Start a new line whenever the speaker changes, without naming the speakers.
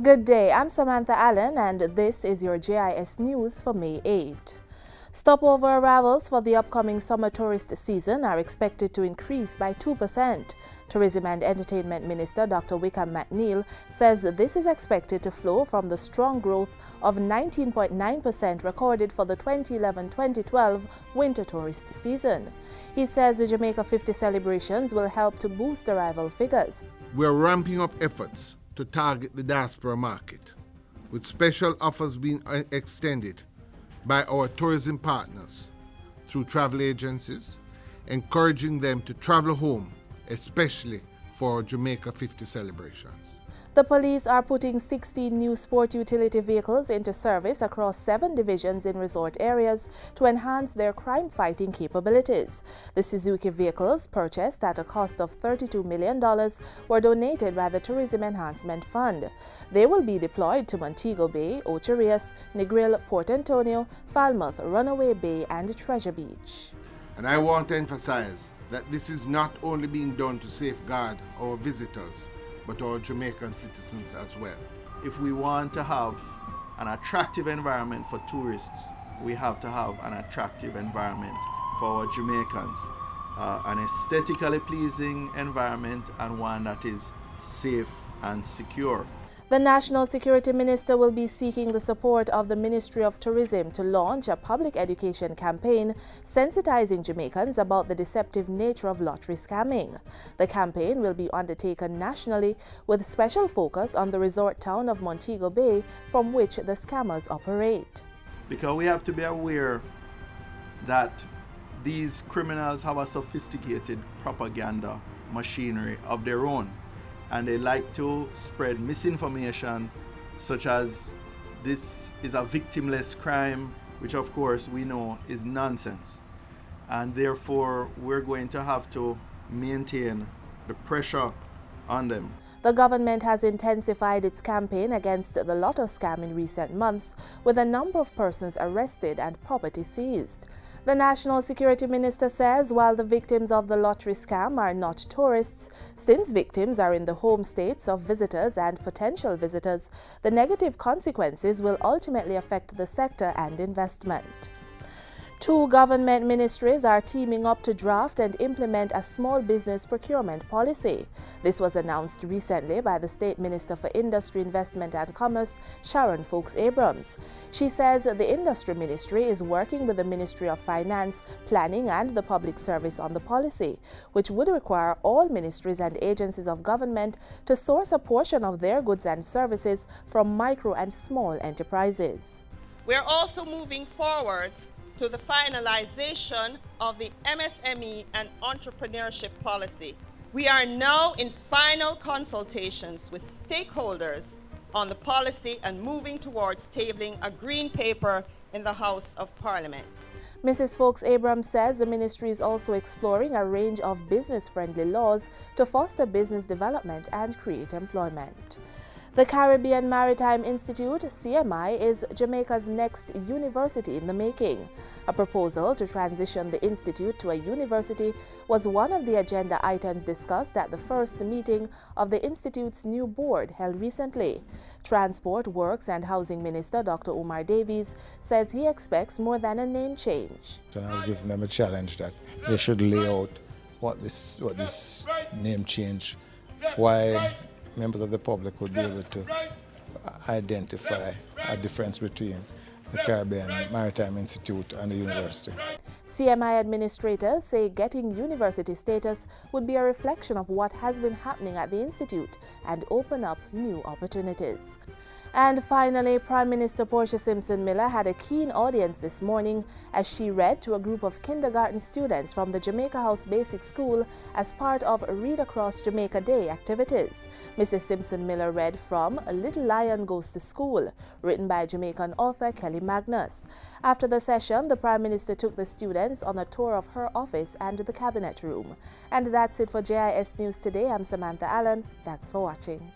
Good day, I'm Samantha Allen and this is your JIS News for May 8. Stopover arrivals for the upcoming summer tourist season are expected to increase by 2%. Tourism and Entertainment Minister Dr. Wickham McNeill says this is expected to flow from the strong growth of 19.9% recorded for the 2011-2012 winter tourist season. He says the Jamaica 50 celebrations will help to boost arrival figures.
We're ramping up efforts to target the diaspora market, with special offers being extended by our tourism partners through travel agencies, encouraging them to travel home, especially for Jamaica 50 celebrations.
The police are putting 16 new sport utility vehicles into service across 7 divisions in resort areas to enhance their crime-fighting capabilities. The Suzuki vehicles, purchased at a cost of $32 million, were donated by the Tourism Enhancement Fund. They will be deployed to Montego Bay, Ocho Rios, Negril, Port Antonio, Falmouth, Runaway Bay, and Treasure Beach.
And I want to emphasize that this is not only being done to safeguard our visitors, but our Jamaican citizens as well.
If we want to have an attractive environment for tourists, we have to have an attractive environment for our Jamaicans. An aesthetically pleasing environment and one that is safe and secure.
The National Security Minister will be seeking the support of the Ministry of Tourism to launch a public education campaign sensitizing Jamaicans about the deceptive nature of lottery scamming. The campaign will be undertaken nationally with special focus on the resort town of Montego Bay from which the scammers operate.
Because we have to be aware that these criminals have a sophisticated propaganda machinery of their own. And they like to spread misinformation such as this is a victimless crime, which of course we know is nonsense. And therefore we're going to have to maintain the pressure on them.
The government has intensified its campaign against the lotto scam in recent months, with a number of persons arrested and property seized. The National Security Minister says while the victims of the lottery scam are not tourists, since victims are in the home states of visitors and potential visitors, the negative consequences will ultimately affect the sector and investment. 2 government ministries are teaming up to draft and implement a small business procurement policy. This was announced recently by the State Minister for Industry, Investment and Commerce, Sharon Folks-Abrams. She says the Industry Ministry is working with the Ministry of Finance, Planning and the Public Service on the policy, which would require all ministries and agencies of government to source a portion of their goods and services from micro and small enterprises.
We're also moving forward to the finalization of the MSME and entrepreneurship policy. We are now in final consultations with stakeholders on the policy and moving towards tabling a green paper in the House of Parliament.
Mrs. Folks-Abrams says the ministry is also exploring a range of business-friendly laws to foster business development and create employment. The Caribbean Maritime Institute, CMI, is Jamaica's next university in the making. A proposal to transition the institute to a university was one of the agenda items discussed at the first meeting of the institute's new board held recently. Transport, Works and Housing Minister Dr. Umar Davies says he expects more than a name change.
So I've given them a challenge that they should lay out what this name change, why members of the public would be able to identify a difference between the Caribbean Maritime Institute and the university.
CMI administrators say getting university status would be a reflection of what has been happening at the institute and open up new opportunities. And finally, Prime Minister Portia Simpson Miller had a keen audience this morning as she read to a group of kindergarten students from the Jamaica House Basic School as part of Read Across Jamaica Day activities. Mrs. Simpson Miller read from A Little Lion Goes to School, written by Jamaican author Kelly Magnus. After the session, the Prime Minister took the students on a tour of her office and the cabinet room. And that's it for JIS News today. I'm Samantha Allen. Thanks for watching.